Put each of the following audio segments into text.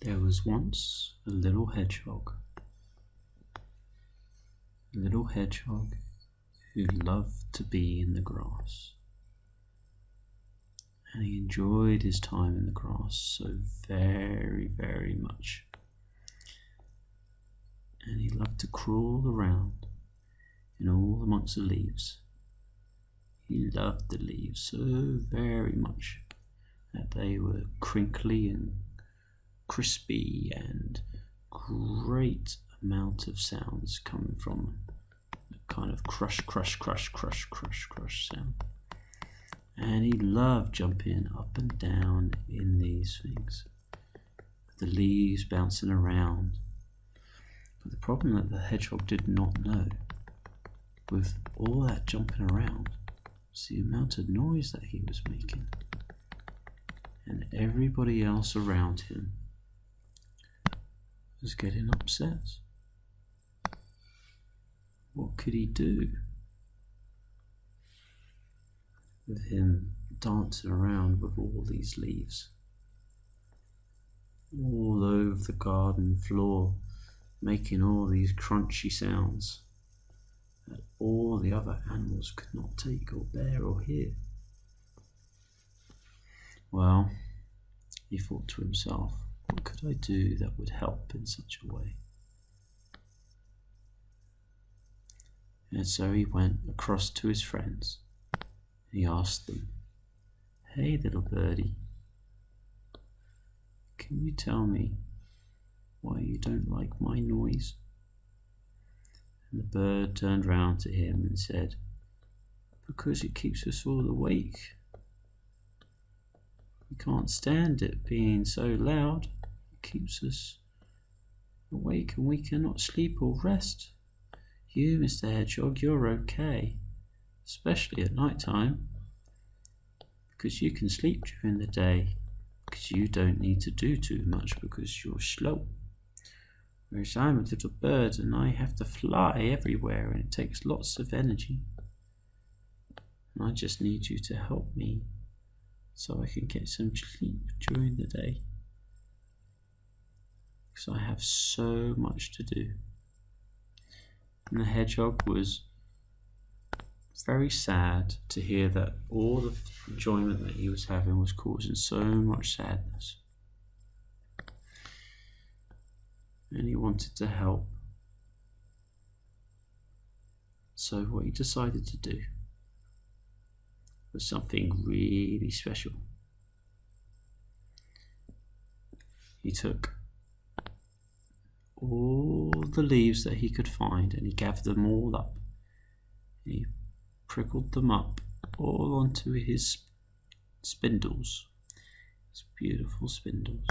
There was once a little hedgehog. A little hedgehog who loved to be in the grass. And he enjoyed his time in the grass so very, very much. And he loved to crawl around in all amongst the leaves. He loved the leaves so very much that they were crinkly and crispy and great amount of sounds coming from them. A kind of crush, crush, crush, crush, crush, crush sound. And he loved jumping up and down in these things, the leaves bouncing around. But the problem that the hedgehog did not know, with all that jumping around, was the amount of noise that he was making. And everybody else around him was getting upset. What could he do with him dancing around with all these leaves all over the garden floor, making all these crunchy sounds that all the other animals could not take or bear or hear? Well, he thought to himself, what could I do that would help in such a way? And so he went across to his friends and he asked them, hey little birdie, can you tell me why you don't like my noise? And the bird turned round to him and said, because it keeps us all awake. We can't stand it being so loud. It keeps us awake and we cannot sleep or rest. You, Mr. Hedgehog, you're okay, especially at night time, because you can sleep during the day, because you don't need to do too much because you're slow. Whereas I'm a little bird and I have to fly everywhere and it takes lots of energy. And I just need you to help me so I can get some sleep during the day, because I have so much to do. And the hedgehog was very sad to hear that all the enjoyment that he was having was causing so much sadness. And he wanted to help. So what he decided to do was something really special. He took all the leaves that he could find and he gathered them all up. He prickled them up all onto his spindles, his beautiful spindles.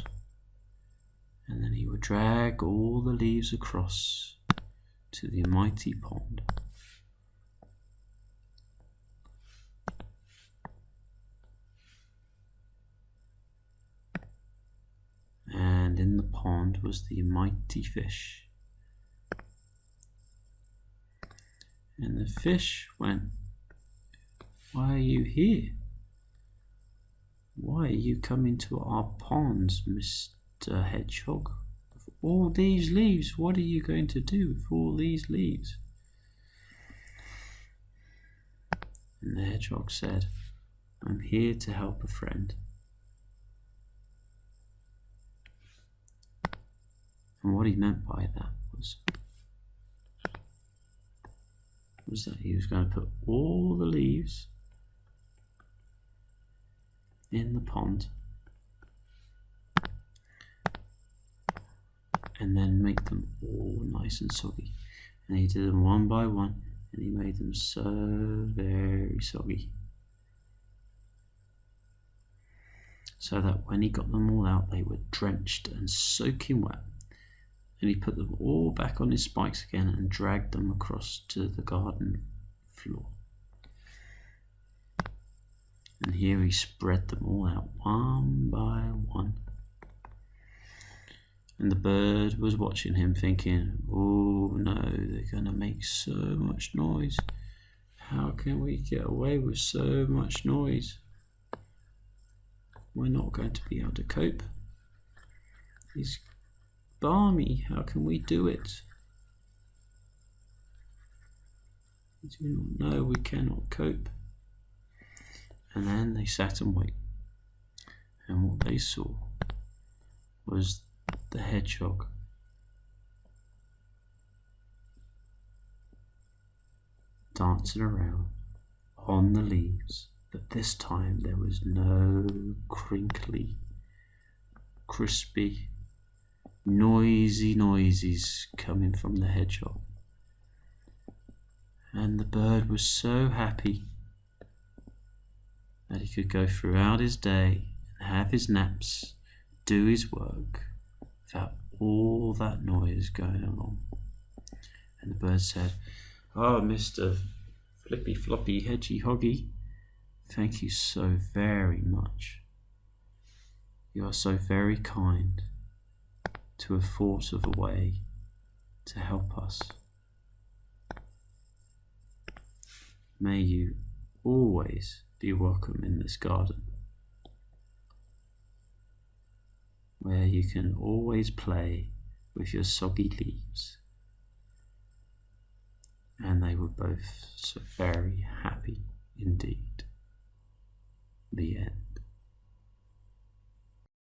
And then he would drag all the leaves across to the mighty pond. And in the pond was the mighty fish. And the fish went, why are you here? Why are you coming to our ponds, Mr. Hedgehog? With all these leaves, what are you going to do with all these leaves? And the hedgehog said, I'm here to help a friend. And what he meant by that was that he was going to put all the leaves in the pond and then make them all nice and soggy. And he did them one by one and he made them so very soggy, so that when he got them all out they were drenched and soaking wet. And he put them all back on his spikes again and dragged them across to the garden floor. And here he spread them all out one by one. And the bird was watching him thinking, oh no, they're going to make so much noise. How can we get away with so much noise? We're not going to be able to cope. is balmy. How can we do it? We do not know. We cannot cope. And then they sat and waited. And what they saw was the hedgehog dancing around on the leaves, but this time there was no crinkly, crispy, noisy noises coming from the hedgehog. And the bird was so happy that he could go throughout his day and have his naps, do his work, without all that noise going along. And the bird said, "Oh, Mr. Flippy Floppy Hedgy Hoggy, thank you so very much. You are so very kind to have thought of a way to help us. May you always be welcome in this garden, where you can always play with your soggy leaves." And they were both so very happy indeed. The end.